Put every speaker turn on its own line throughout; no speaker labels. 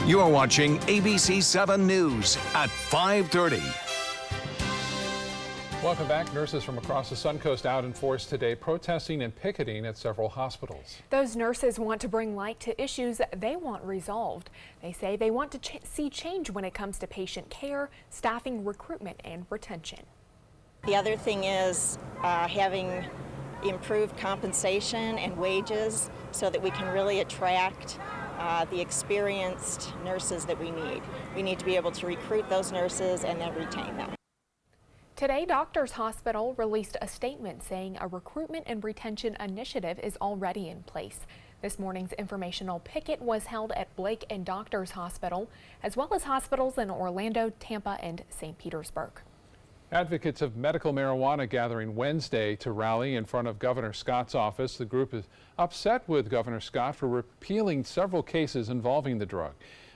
You're watching ABC 7 News at 5:30.
Welcome back. Nurses from across the Suncoast out in force today protesting and picketing at several hospitals.
Those nurses want to bring light to issues they want resolved. They say they want to see change when it comes to patient care, staffing, recruitment, and retention.
The other thing is having improved compensation and wages so that we can really attract the experienced nurses that we need. We need to be able to recruit those nurses and then retain them.
Today, Doctors Hospital released a statement saying a recruitment and retention initiative is already in place. This morning's informational picket was held at Blake and Doctors Hospital, as well as hospitals in Orlando, Tampa, and St. Petersburg.
Advocates of medical marijuana gathering Wednesday to rally in front of Governor Scott's office. The group is upset with Governor Scott for repealing several cases involving the drug.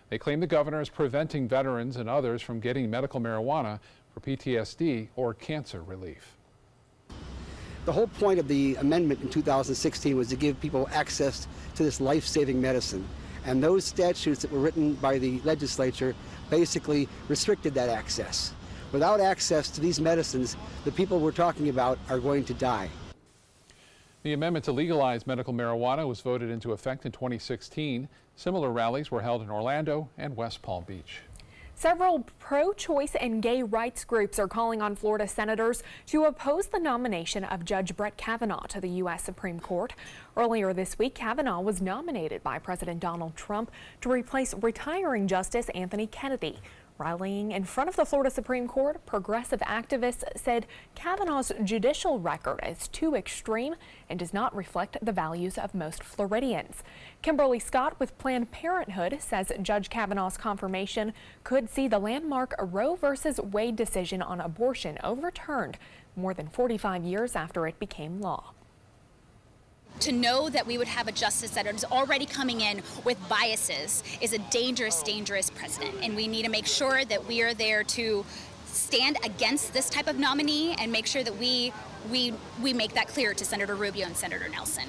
They claim the governor is preventing veterans and others from getting medical marijuana for PTSD or cancer relief.
The whole point of the amendment in 2016 was to give people access to this life-saving medicine. And those statutes that were written by the legislature basically restricted that access. Without access to these medicines, the people we're talking about are going to die.
The amendment to legalize medical marijuana was voted into effect in 2016. Similar rallies were held in Orlando and West Palm Beach.
Several pro-choice and gay rights groups are calling on Florida senators to oppose the nomination of Judge Brett Kavanaugh to the U.S. Supreme Court. Earlier this week, Kavanaugh was nominated by President Donald Trump to replace retiring Justice Anthony Kennedy. Rallying in front of the Florida Supreme Court, progressive activists said Kavanaugh's judicial record is too extreme and does not reflect the values of most Floridians. Kimberly Scott with Planned Parenthood says Judge Kavanaugh's confirmation could see the landmark Roe v. Wade decision on abortion overturned more than 45 years after it became law.
To know that we would have a justice that is already coming in with biases is a dangerous, dangerous precedent. And we need to make sure that we are there to stand against this type of nominee and make sure that we make that clear to Senator Rubio and Senator Nelson.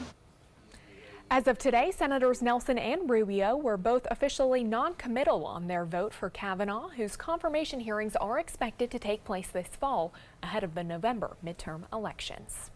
As of today, Senators Nelson and Rubio were both officially non-committal on their vote for Kavanaugh, whose confirmation hearings are expected to take place this fall ahead of the November midterm elections.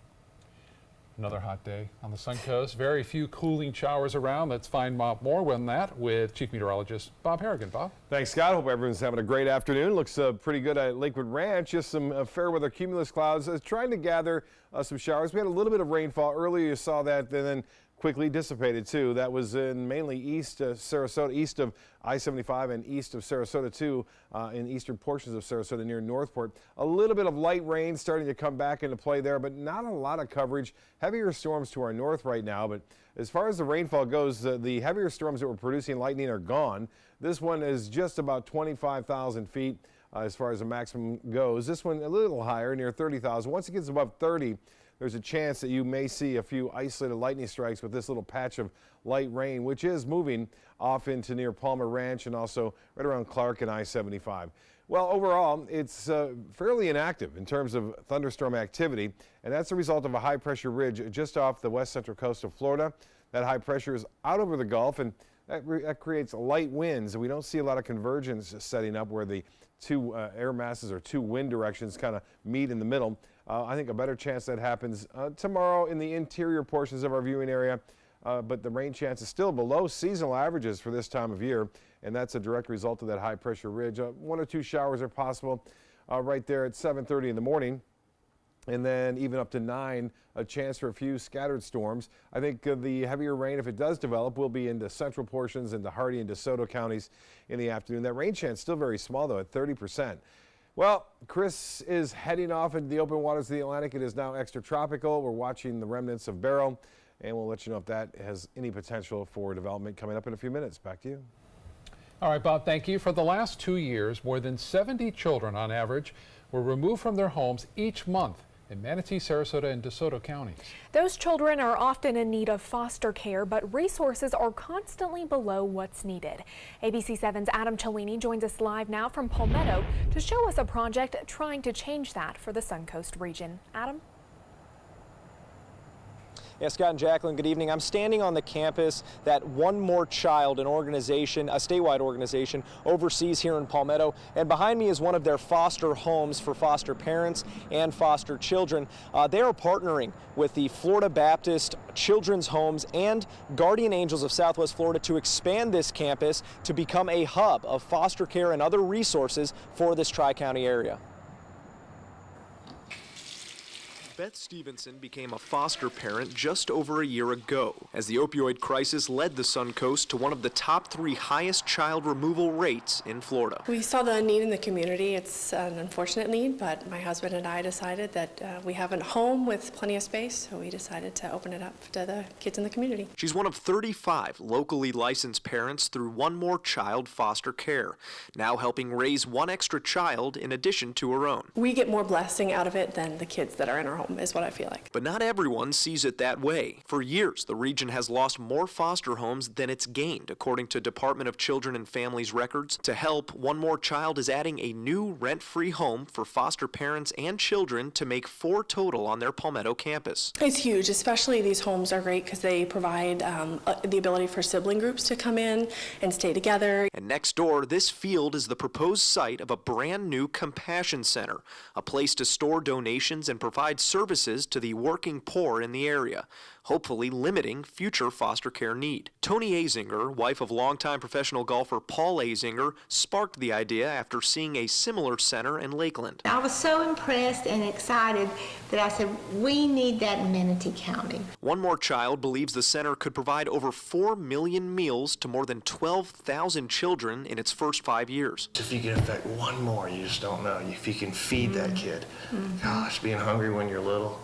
Another hot day on the Suncoast. Very few cooling showers around. Let's find out more on that with Chief Meteorologist Bob Harrigan. Bob?
Thanks, Scott. Hope everyone's having a great afternoon. Looks pretty good at Lakewood Ranch. Just some fair weather cumulus clouds trying to gather some showers. We had a little bit of rainfall earlier. You saw that, and then quickly dissipated too. That was in mainly east Sarasota, east of I-75 and east of Sarasota too, in eastern portions of Sarasota near Northport. A little bit of light rain starting to come back into play there, but not a lot of coverage. Heavier storms to our north right now, but as far as the rainfall goes, the heavier storms that were producing lightning are gone. This one is just about 25,000 feet as far as the maximum goes. This one a little higher, near 30,000. Once it gets above 30, there's a chance that you may see a few isolated lightning strikes with this little patch of light rain, which is moving off into near Palmer Ranch and also right around Clark and I-75. Well, overall, it's fairly inactive in terms of thunderstorm activity, and that's a result of a high-pressure ridge just off the west central coast of Florida. That high pressure is out over the Gulf, and that creates light winds. We don't see a lot of convergence setting up where the two air masses or two wind directions kind of meet in the middle. I think a better chance that happens tomorrow in the interior portions of our viewing area, but the rain chance is still below seasonal averages for this time of year, and that's a direct result of that high pressure ridge. One or two showers are possible right there at 7:30 in the morning, and then even up to 9, a chance for a few scattered storms. I think the heavier rain, if it does develop, will be into central portions, into Hardee and DeSoto counties in the afternoon. That rain chance still very small, though, at 30%. Well, Chris is heading off into the open waters of the Atlantic. It is now extratropical. We're watching the remnants of Beryl, and we'll let you know if that has any potential for development coming up in a few minutes. Back to you.
All right, Bob, thank you. For the last 2 years, more than 70 children on average were removed from their homes each month in Manatee, Sarasota, and DeSoto counties.
Those children are often in need of foster care, but resources are constantly below what's needed. ABC 7's Adam Cellini joins us live now from Palmetto to show us a project trying to change that for the Suncoast region. Adam?
Yeah, Scott and Jacqueline, good evening. I'm standing on the campus that One More Child, an organization, a statewide organization, oversees here in Palmetto. And behind me is one of their foster homes for foster parents and foster children. They are partnering with the Florida Baptist Children's Homes and Guardian Angels of Southwest Florida to expand this campus to become a hub of foster care and other resources for this Tri-County area. Beth Stevenson became a foster parent just over a year ago as the opioid crisis led the Suncoast to one of the top 3 highest child removal rates in Florida.
We saw the need in the community. It's an unfortunate need, but my husband and I decided that we have a home with plenty of space, so we decided to open it up to the kids in the community.
She's one of 35 locally licensed parents through One More Child foster care, now helping raise 1 extra child in addition to her own.
We get more blessing out of it than the kids that are in our home, is what I feel like.
But not everyone sees it that way. For years, the region has lost more foster homes than it's gained, according to Department of Children and Families records. To help, One More Child is adding a new rent-free home for foster parents and children to make 4 total on their Palmetto campus.
It's huge, especially these homes are great because they provide the ability for sibling groups to come in and stay together.
And next door, this field is the proposed site of a brand new Compassion Center, a place to store donations and provide services to the working poor in the area, hopefully limiting future foster care need. Tony Azinger, wife of longtime professional golfer Paul Azinger, sparked the idea after seeing a similar center in Lakeland.
I was so impressed and excited that I said, we need that in Manatee County.
One More Child believes the center could provide over 4 million meals to more than 12,000 children in its first 5 years.
If you can affect one more, you just don't know. If you can feed that kid. Gosh, being hungry when you're little,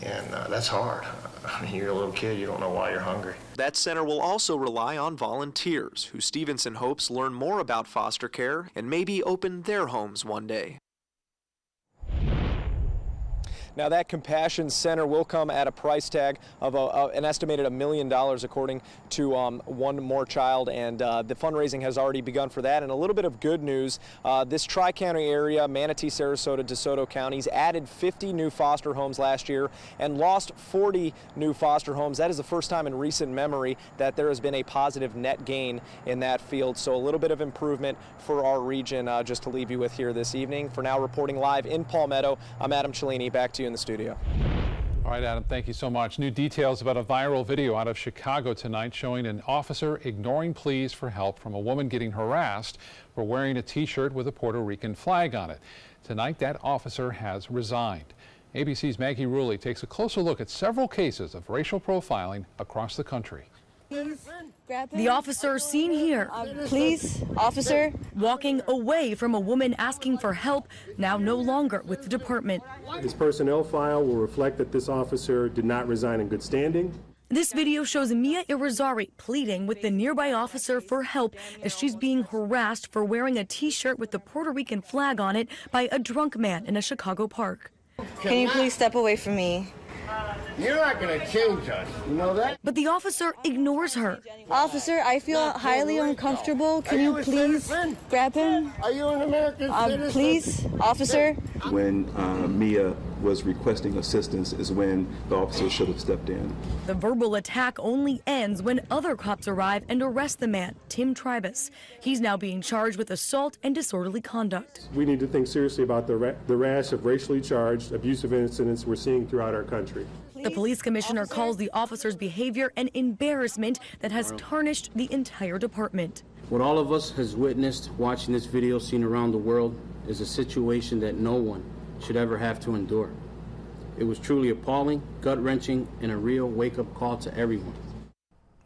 and that's hard. I mean, you're a little kid, you don't know why you're hungry.
That center will also rely on volunteers, who Stevenson hopes learn more about foster care and maybe open their homes one day. Now, that Compassion Center will come at a price tag of an estimated $1 million, according to One More Child, and the fundraising has already begun for that. And a little bit of good news, this Tri-County area, Manatee, Sarasota, DeSoto counties, added 50 new foster homes last year and lost 40 new foster homes. That is the first time in recent memory that there has been a positive net gain in that field. So a little bit of improvement for our region, just to leave you with here this evening. For now, reporting live in Palmetto, I'm Adam Cellini. Back to you in the studio.
All right, Adam, thank you so much. New details about a viral video out of Chicago tonight showing an officer ignoring pleas for help from a woman getting harassed for wearing a T-shirt with a Puerto Rican flag on it. Tonight, that officer has resigned. ABC's Maggie Rulli takes a closer look at several cases of racial profiling across the country.
The officer seen here, please, officer, walking away from a woman asking for help, now no longer with the department.
His personnel file will reflect that this officer did not resign in good standing.
This video shows Mia Irizarry pleading with the nearby officer for help as she's being harassed for wearing a T-shirt with the Puerto Rican flag on it by a drunk man in a Chicago park.
Can you please step away from me?
You're not going to change us, you know that?
But the officer ignores her.
Officer, I feel highly uncomfortable. Can you please grab him?
Are you an American citizen?
Please, officer.
When Mia was requesting assistance is when the officer should have stepped in.
The verbal attack only ends when other cops arrive and arrest the man, Tim Tribus. He's now being charged with assault and disorderly conduct.
We need to think seriously about the rash of racially charged abusive incidents we're seeing throughout our country.
The police commissioner calls the officer's behavior an embarrassment that has tarnished the entire department.
What all of us has witnessed watching this video seen around the world is a situation that no one should ever have to endure. It was truly appalling, gut-wrenching, and a real wake-up call to everyone.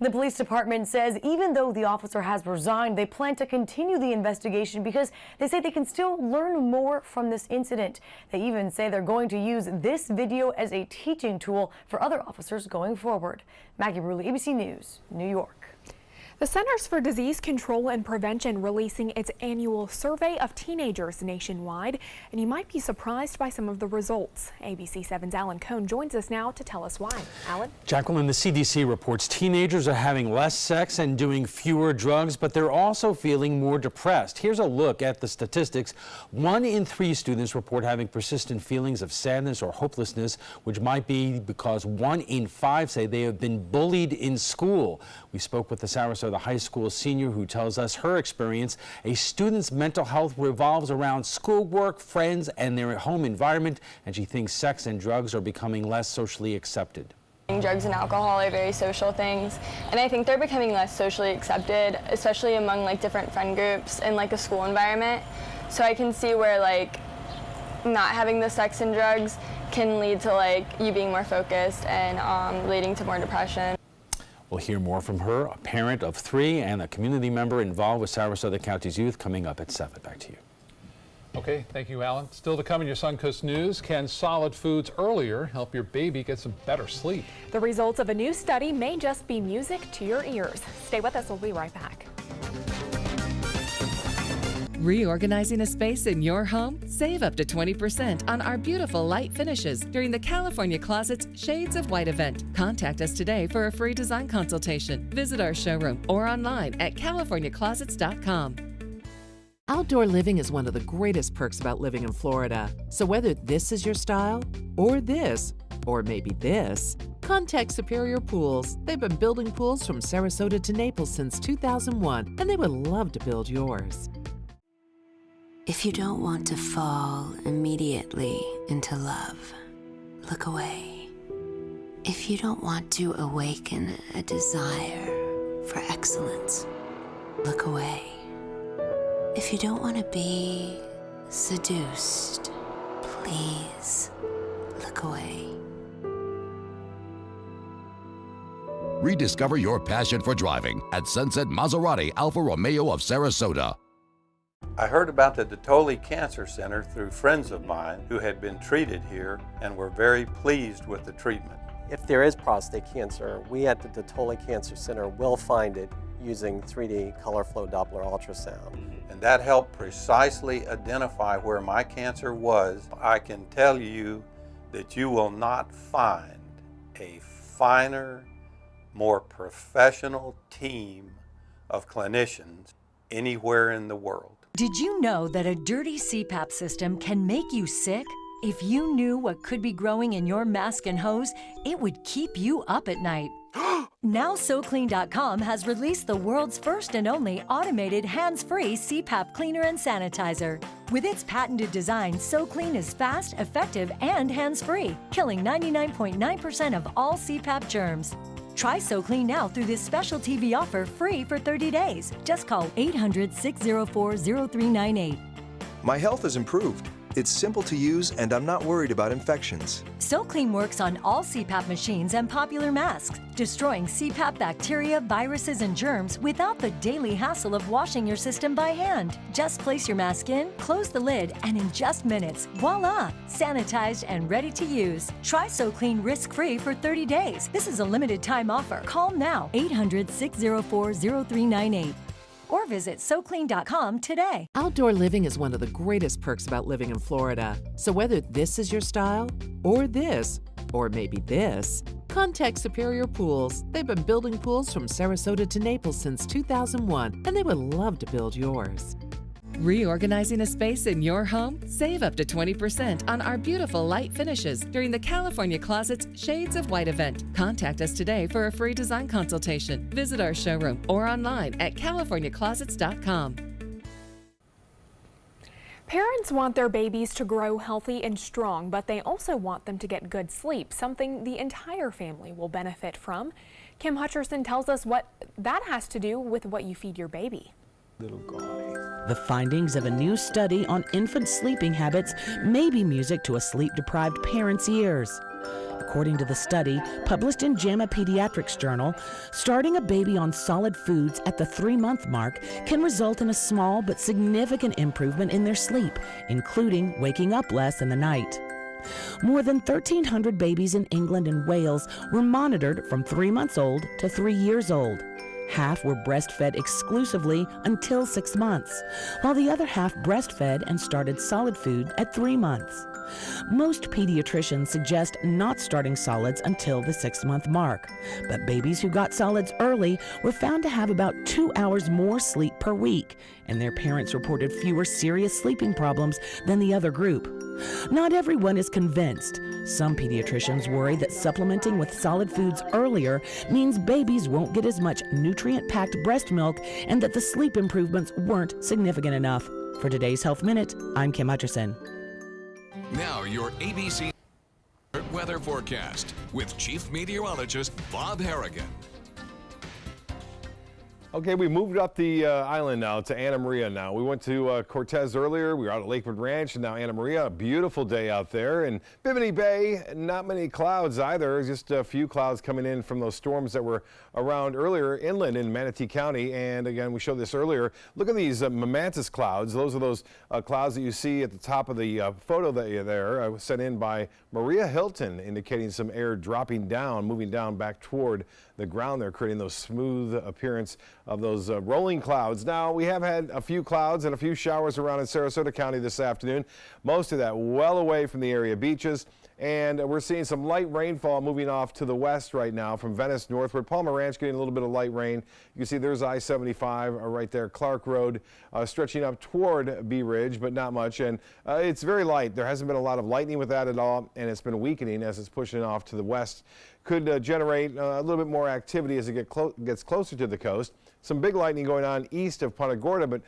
The police department says even though the officer has resigned, they plan to continue the investigation because they say they can still learn more from this incident. They even say they're going to use this video as a teaching tool for other officers going forward. Maggie Rulli, ABC News, New York.
The Centers for Disease Control and Prevention releasing its annual survey of teenagers nationwide, and you might be surprised by some of the results. ABC 7's Alan Cohn joins us now to tell us why. Alan?
Jacqueline, the CDC reports teenagers are having less sex and doing fewer drugs, but they're also feeling more depressed. Here's a look at the statistics. 1 in 3 students report having persistent feelings of sadness or hopelessness, which might be because 1 in 5 say they have been bullied in school. We spoke with the Sarasota High School senior who tells us her experience. A student's mental health revolves around schoolwork, friends, and their home environment, and she thinks sex and drugs are becoming less socially accepted.
Drugs and alcohol are very social things, and I think they're becoming less socially accepted, especially among like different friend groups in like a school environment. So I can see where like not having the sex and drugs can lead to like you being more focused and leading to more depression.
We'll hear more from her, a parent of 3 and a community member involved with Sarasota County's youth, coming up at 7. Back to you.
Okay, thank you, Alan. Still to come in your Suncoast News, can solid foods earlier help your baby get some better sleep?
The results of a new study may just be music to your ears. Stay with us, we'll be right back.
Reorganizing a space in your home? Save up to 20% on our beautiful light finishes during the California Closet's Shades of White event. Contact us today for a free design consultation. Visit our showroom or online at californiaclosets.com.
Outdoor living is one of the greatest perks about living in Florida. So whether this is your style, or this, or maybe this, contact Superior Pools. They've been building pools from Sarasota to Naples since 2001, and they would love to build yours.
If you don't want to fall immediately into love, look away. If you don't want to awaken a desire for excellence, look away. If you don't want to be seduced, please look away.
Rediscover your passion for driving at Sunset Maserati Alfa Romeo of Sarasota.
I heard about the Dotole Cancer Center through friends of mine who had been treated here and were very pleased with the treatment.
If there is prostate cancer, we at the Dotole Cancer Center will find it using 3D color flow Doppler ultrasound.
And that helped precisely identify where my cancer was. I can tell you that you will not find a finer, more professional team of clinicians anywhere in the world.
Did you know that a dirty CPAP system can make you sick? If you knew what could be growing in your mask and hose, it would keep you up at night. Now SoClean.com has released the world's first and only automated hands-free CPAP cleaner and sanitizer. With its patented design, SoClean is fast, effective, and hands-free, killing 99.9% of all CPAP germs. Try SoClean now through this special TV offer free for 30 days. Just call 800-604-0398.
My health has improved. It's simple to use and I'm not worried about infections.
SoClean works on all CPAP machines and popular masks, destroying CPAP bacteria, viruses, and germs without the daily hassle of washing your system by hand. Just place your mask in, close the lid, and in just minutes, voila! Sanitized and ready to use. Try SoClean risk-free for 30 days. This is a limited time offer. Call now, 800-604-0398. Or visit SoClean.com today.
Outdoor living is one of the greatest perks about living in Florida. So whether this is your style, or this, or maybe this, contact Superior Pools. They've been building pools from Sarasota to Naples since 2001, and they would love to build yours.
Reorganizing a space in your home? Save up to 20% on our beautiful light finishes during the California Closet's Shades of White event. Contact us today for a free design consultation. Visit our showroom or online at californiaclosets.com.
Parents want their babies to grow healthy and strong, but they also want them to get good sleep, something the entire family will benefit from. Kim Hutcherson tells us what that has to do with what you feed your baby.
The findings of a new study on infant sleeping habits may be music to a sleep-deprived parent's ears. According to the study, published in JAMA Pediatrics Journal, starting a baby on solid foods at the 3-month mark can result in a small but significant improvement in their sleep, including waking up less in the night. More than 1,300 babies in England and Wales were monitored from 3 months old to 3 years old. Half were breastfed exclusively until 6 months, while the other half breastfed and started solid food at 3 months. Most pediatricians suggest not starting solids until the 6-month mark, but babies who got solids early were found to have about 2 hours more sleep per week, and their parents reported fewer serious sleeping problems than the other group. Not everyone is convinced. Some pediatricians worry that supplementing with solid foods earlier means babies won't get as much nutrient-packed breast milk and that the sleep improvements weren't significant enough. For today's Health Minute, I'm Kim Hutcherson.
Now your ABC weather forecast with Chief Meteorologist Bob Harrigan.
Okay, we moved up the island now to Anna Maria now. We went to Cortez earlier. We were out at Lakewood Ranch, and now Anna Maria. A beautiful day out there. And Bimini Bay, not many clouds either. Just a few clouds coming in from those storms that were around earlier inland in Manatee County. And again, we showed this earlier. Look at these momentous clouds. Those are those clouds that you see at the top of the photo that you're there. Was sent in by Maria Hilton, indicating some air dropping down, moving down back toward the ground there, creating those smooth appearance of those rolling clouds. Now, we have had a few clouds and a few showers around in Sarasota County this afternoon. Most of that well away from the area beaches. And we're seeing some light rainfall moving off to the west right now from Venice northward. Palmer Ranch getting a little bit of light rain. You can see there's I-75 right there. Clark Road stretching up toward Bee Ridge, but not much. And it's very light. There hasn't been a lot of lightning with that at all, and it's been weakening as it's pushing off to the west. Could generate a little bit more activity as it gets closer to the coast. Some big lightning going on east of Punta Gorda, but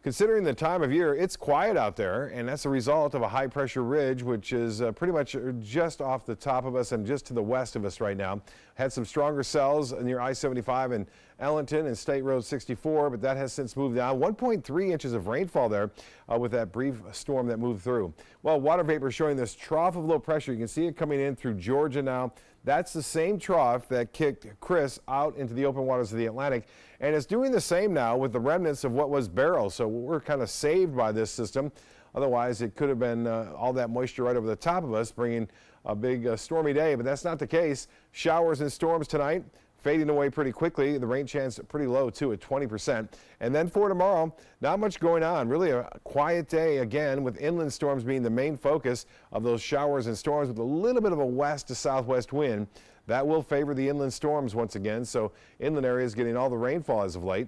considering the time of year, it's quiet out there, and that's a result of a high-pressure ridge, which is pretty much just off the top of us and just to the west of us right now. Had some stronger cells near I-75 in Ellington and State Road 64, but that has since moved down. 1.3 inches of rainfall there with that brief storm that moved through. Well, water vapor showing this trough of low pressure. You can see it coming in through Georgia now. That's the same trough that kicked Chris out into the open waters of the Atlantic, and it's doing the same now with the remnants of what was Beryl. So we're kind of saved by this system. Otherwise, it could have been all that moisture right over the top of us, bringing a big stormy day, but that's not the case. Showers and storms tonight, fading away pretty quickly. The rain chance pretty low, too, at 20%. And then for tomorrow, not much going on. Really a quiet day again, with inland storms being the main focus of those showers and storms with a little bit of a west to southwest wind. That will favor the inland storms once again. So inland areas getting all the rainfall as of late.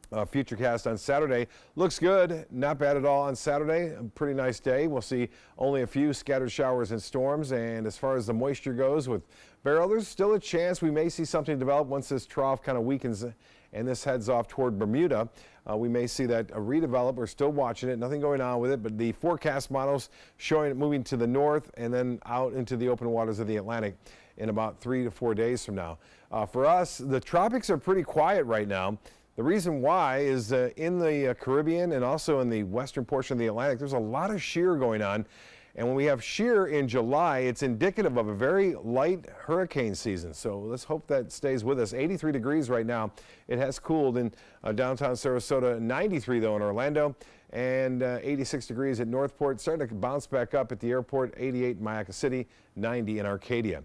Futurecast on Saturday looks good. Not bad at all on Saturday. A pretty nice day. We'll see only a few scattered showers and storms. And as far as the moisture goes with Beryl, there's still a chance we may see something develop once this trough kind of weakens and this heads off toward Bermuda. We may see that redevelop. We're still watching it. Nothing going on with it, but the forecast models showing it moving to the north and then out into the open waters of the Atlantic in about 3 to 4 days from now. For us, the tropics are pretty quiet right now. The reason why is in the Caribbean and also in the western portion of the Atlantic, there's a lot of shear going on. And when we have shear in July, it's indicative of a very light hurricane season. So let's hope that stays with us. 83 degrees right now. It has cooled in downtown Sarasota, 93 though in Orlando, and 86 degrees at Northport. Starting to bounce back up at the airport, 88 in Mayaca City, 90 in Arcadia.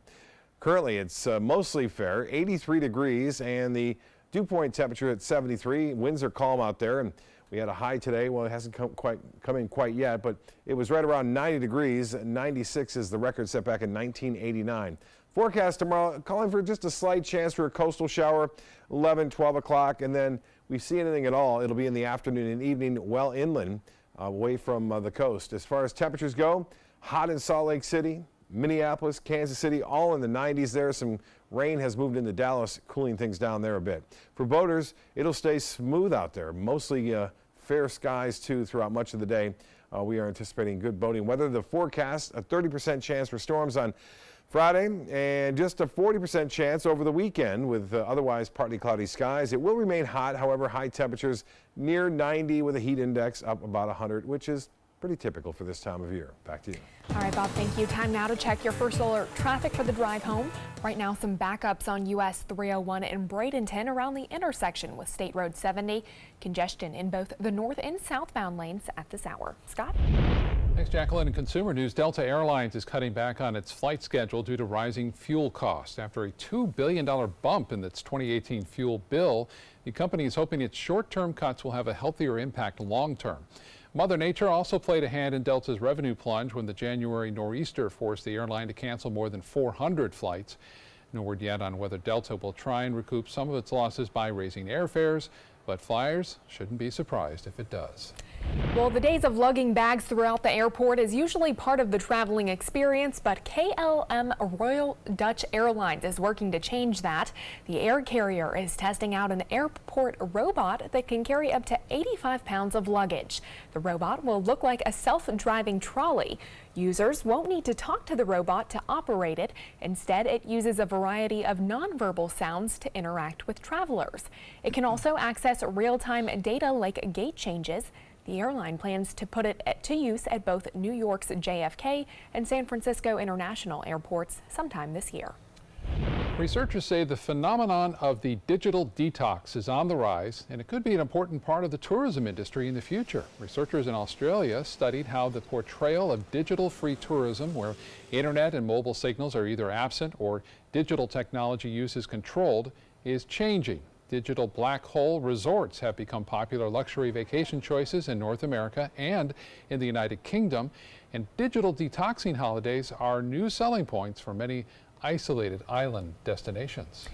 Currently, it's mostly fair, 83 degrees, and the dew point temperature at 73. Winds are calm out there, and we had a high today. Well, it hasn't come in quite yet, but it was right around 90 degrees. 96 is the record set back in 1989. Forecast tomorrow, calling for just a slight chance for a coastal shower, 11, 12 o'clock, and then we see anything at all, it'll be in the afternoon and evening, well inland, away from the coast. As far as temperatures go, hot in Salt Lake City, Minneapolis, Kansas City, all in the 90s there. Some rain has moved into Dallas, cooling things down there a bit. For boaters, it'll stay smooth out there. Mostly fair skies, too, throughout much of the day. We are anticipating good boating weather. The forecast, a 30% chance for storms on Friday and just a 40% chance over the weekend with otherwise partly cloudy skies. It will remain hot, however, high temperatures near 90 with a heat index up about 100, which is pretty typical for this time of year. Back to you.
All right, Bob, thank you. Time now to check your first alert traffic for the drive home. Right now, some backups on US 301 in Bradenton around the intersection with State Road 70. Congestion in both the north and southbound lanes at this hour. Scott?
Thanks, Jacqueline. In consumer news, Delta Airlines is cutting back on its flight schedule due to rising fuel costs. After a $2 billion bump in its 2018 fuel bill, the company is hoping its short-term cuts will have a healthier impact long-term. Mother Nature also played a hand in Delta's revenue plunge when the January nor'easter forced the airline to cancel more than 400 flights. No word yet on whether Delta will try and recoup some of its losses by raising airfares, but flyers shouldn't be surprised if it does.
Well, the days of lugging bags throughout the airport is usually part of the traveling experience, but KLM Royal Dutch Airlines is working to change that. The air carrier is testing out an airport robot that can carry up to 85 pounds of luggage. The robot will look like a self-driving trolley. Users won't need to talk to the robot to operate it. Instead, it uses a variety of nonverbal sounds to interact with travelers. It can also access real-time data like gate changes. The airline plans to put it to use at both New York's JFK and San Francisco International airports sometime this year.
Researchers say the phenomenon of the digital detox is on the rise, and it could be an important part of the tourism industry in the future. Researchers in Australia studied how the portrayal of digital-free tourism, where internet and mobile signals are either absent or digital technology use is controlled, is changing. Digital black hole resorts have become popular luxury vacation choices in North America and in the United Kingdom, and digital detoxing holidays are new selling points for many isolated island destinations.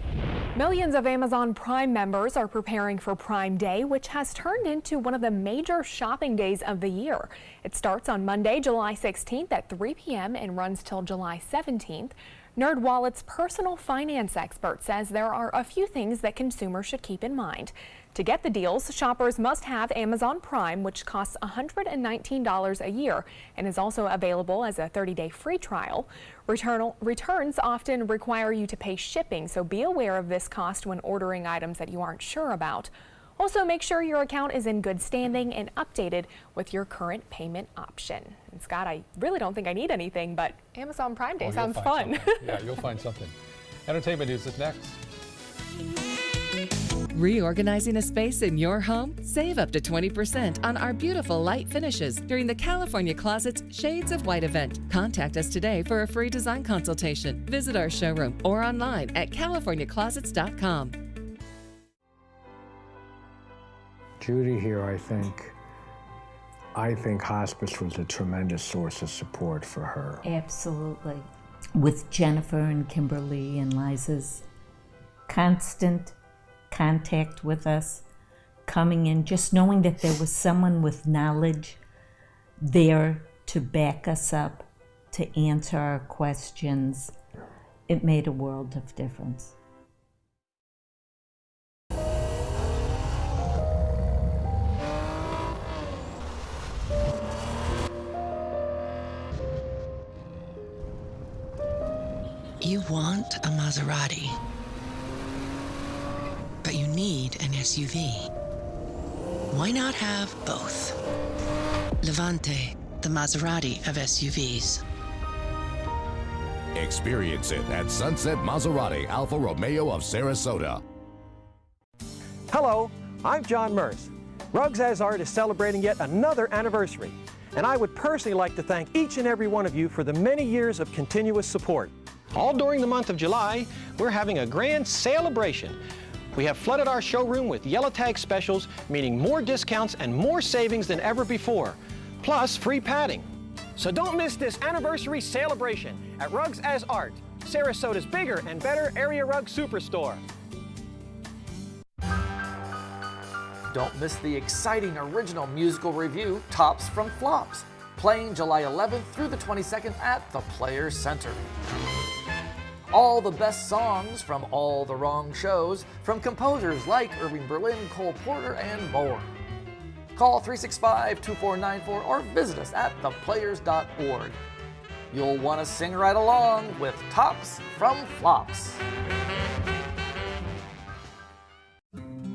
Millions of Amazon Prime members are preparing for Prime Day, which has turned into one of the major shopping days of the year. It starts on Monday, July 16th at 3 p.m. and runs till July 17th. NerdWallet's personal finance expert says there are a few things that consumers should keep in mind. To get the deals, shoppers must have Amazon Prime, which costs $119 a year and is also available as a 30-day free trial. Returns often require you to pay shipping, so be aware of this cost when ordering items that you aren't sure about. Also, make sure your account is in good standing and updated with your current payment option. And Scott, I really don't think I need anything, but Amazon Prime Day sounds fun.
Yeah, you'll find something. Entertainment news is next.
Reorganizing a space in your home? Save up to 20% on our beautiful light finishes during the California Closets Shades of White event. Contact us today for a free design consultation. Visit our showroom or online at californiaclosets.com.
Judy here, I think hospice was a tremendous source of support for her.
Absolutely. With Jennifer and Kimberly and Liza's constant contact with us, coming in, just knowing that there was someone with knowledge there to back us up, to answer our questions, it made a world of difference.
You want a Maserati, but you need an SUV. Why not have both? Levante, the Maserati of SUVs.
Experience it at Sunset Maserati Alfa Romeo of Sarasota.
Hello, I'm John Merce. Rugs As Art is celebrating yet another anniversary, and I would personally like to thank each and every one of you for the many years of continuous support. All during the month of July, we're having a grand celebration. We have flooded our showroom with yellow tag specials, meaning more discounts and more savings than ever before, plus free padding. So don't miss this anniversary celebration at Rugs As Art, Sarasota's bigger and better area rug superstore.
Don't miss the exciting original musical review, Tops from Flops, playing July 11th through the 22nd at the Players Center. All the best songs from all the wrong shows from composers like Irving Berlin, Cole Porter, and more. Call 365-2494 or visit us at theplayers.org. You'll want to sing right along with Tops from Flops.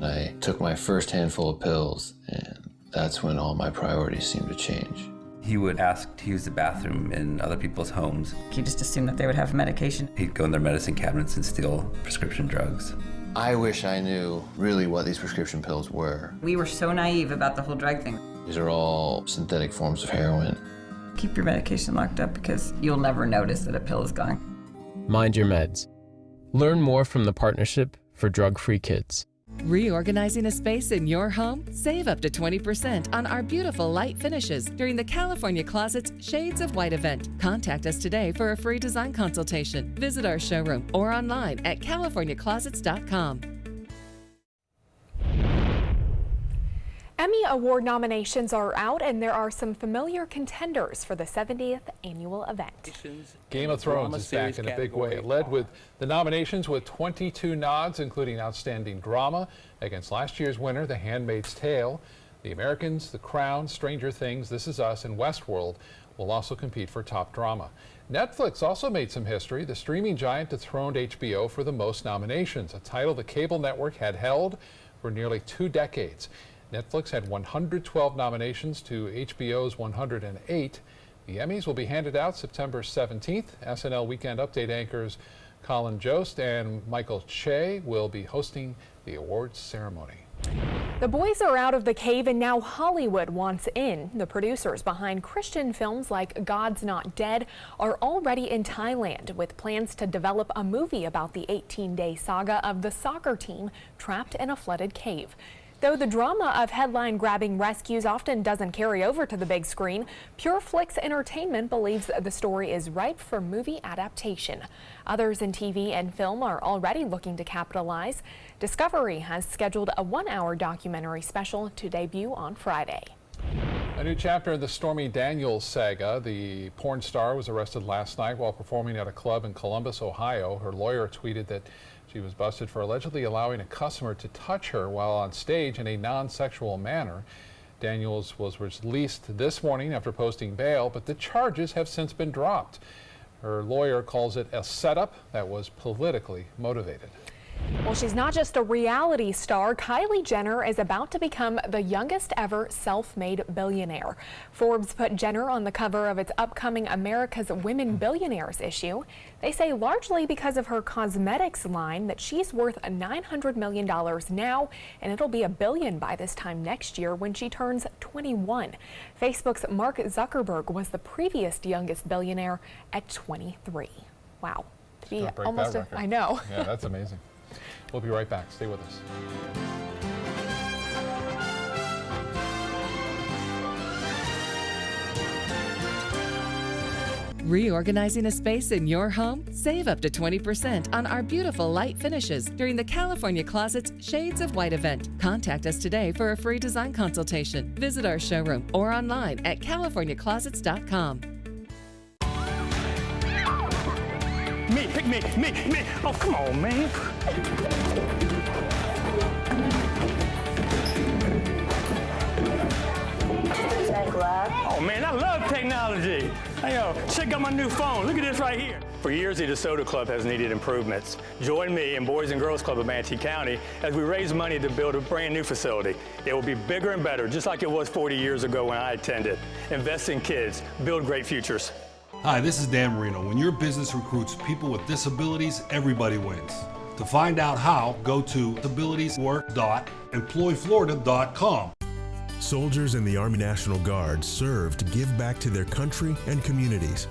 I took my first handful of pills, and that's when all my priorities seemed to change.
He would ask to use the bathroom in other people's homes.
He just assumed that they would have medication.
He'd go in their medicine cabinets and steal prescription drugs.
I wish I knew really what these prescription pills were.
We were so naive about the whole drug thing.
These are all synthetic forms of heroin.
Keep your medication locked up because you'll never notice that a pill is gone.
Mind your meds. Learn more from the Partnership for Drug-Free Kids.
Reorganizing a space in your home? Save up to 20% on our beautiful light finishes during the California Closet's Shades of White event. Contact us today for a free design consultation. Visit our showroom or online at californiaclosets.com.
Emmy Award nominations are out, and there are some familiar contenders for the 70th annual event.
Game of Thrones is back in a big way. It led with the nominations with 22 nods, including Outstanding Drama, against last year's winner, The Handmaid's Tale. The Americans, The Crown, Stranger Things, This Is Us, and Westworld will also compete for top drama. Netflix also made some history. The streaming giant dethroned HBO for the most nominations, a title the cable network had held for nearly 2 decades. Netflix had 112 nominations to HBO's 108. The Emmys will be handed out September 17th. SNL Weekend Update anchors Colin Jost and Michael Che will be hosting the awards ceremony.
The boys are out of the cave and now Hollywood wants in. The producers behind Christian films like God's Not Dead are already in Thailand with plans to develop a movie about the 18-day saga of the soccer team trapped in a flooded cave. Though the drama of headline-grabbing rescues often doesn't carry over to the big screen, Pure Flix Entertainment believes the story is ripe for movie adaptation. Others in TV and film are already looking to capitalize. Discovery has scheduled a 1-hour documentary special to debut on Friday.
A new chapter in the Stormy Daniels saga. The porn star was arrested last night while performing at a club in Columbus, Ohio. Her lawyer tweeted that she was busted for allegedly allowing a customer to touch her while on stage in a non-sexual manner. Daniels was released this morning after posting bail, but the charges have since been dropped. Her lawyer calls it a setup that was politically motivated.
Well, she's not just a reality star. Kylie Jenner is about to become the youngest ever self-made billionaire. Forbes put Jenner on the cover of its upcoming America's Women Billionaires issue. They say largely because of her cosmetics line that she's worth $900 million now, and it'll be $1 billion by this time next year when she turns 21. Facebook's Mark Zuckerberg was the previous youngest billionaire at 23. Wow. To be almost I know.
Yeah, that's amazing. We'll be right back. Stay with us.
Reorganizing a space in your home? Save up to 20% on our beautiful light finishes during the California Closet's Shades of White event. Contact us today for a free design consultation. Visit our showroom or online at californiaclosets.com.
Me, pick me. Oh, come on, man. Oh, man, I love technology. Hey, yo, check out my new phone. Look at this right here. For years, the DeSoto Club has needed improvements. Join me and Boys and Girls Club of Manatee County as we raise money to build a brand new facility. It will be bigger and better, just like it was 40 years ago when I attended. Invest in kids, build great futures.
Hi, this is Dan Marino. When your business recruits people with disabilities, everybody wins. To find out how, go to disabilitieswork.employflorida.com.
Soldiers in the Army National Guard serve to give back to their country and communities.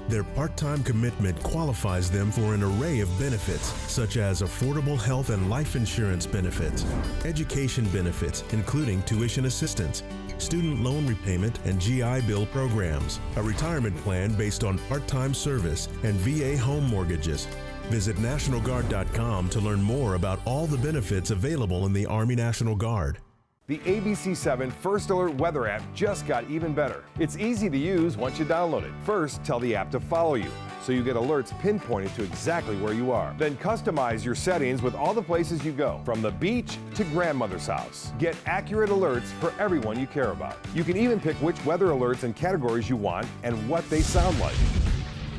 Their part-time commitment qualifies them for an array of benefits, such as affordable health and life insurance benefits, education benefits, including tuition assistance, student loan repayment and GI Bill programs, a retirement plan based on part-time service, and VA home mortgages. Visit NationalGuard.com to learn more about all the benefits available in the Army National Guard.
The ABC7 First Alert weather app just got even better. It's easy to use once you download it. First, tell the app to follow you, so you get alerts pinpointed to exactly where you are. Then customize your settings with all the places you go, from the beach to grandmother's house. Get accurate alerts for everyone you care about. You can even pick which weather alerts and categories you want and what they sound like.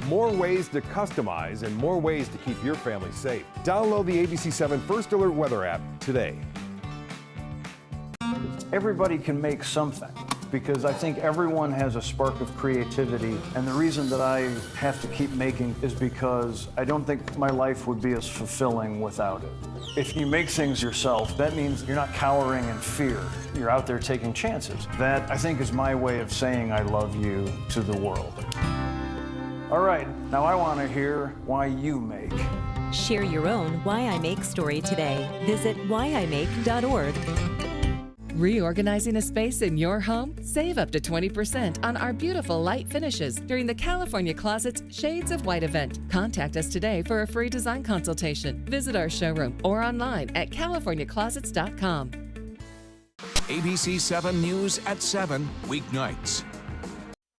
More ways to customize and more ways to keep your family safe. Download the ABC7 First Alert weather app today.
Everybody can make something. because I think everyone has a spark of creativity, and the reason that I have to keep making is because I don't think my life would be as fulfilling without it. If you make things yourself, that means you're not cowering in fear. You're out there taking chances. That, I think, is my way of saying I love you to the world. All right, now I want to hear why you make.
Share your own Why I Make story today. Visit whyimake.org.
Reorganizing a space in your home? Save up to 20% on our beautiful light finishes during the California Closet's Shades of White event. Contact us today for a free design consultation. Visit our showroom or online at californiaclosets.com.
ABC 7 News at 7 weeknights.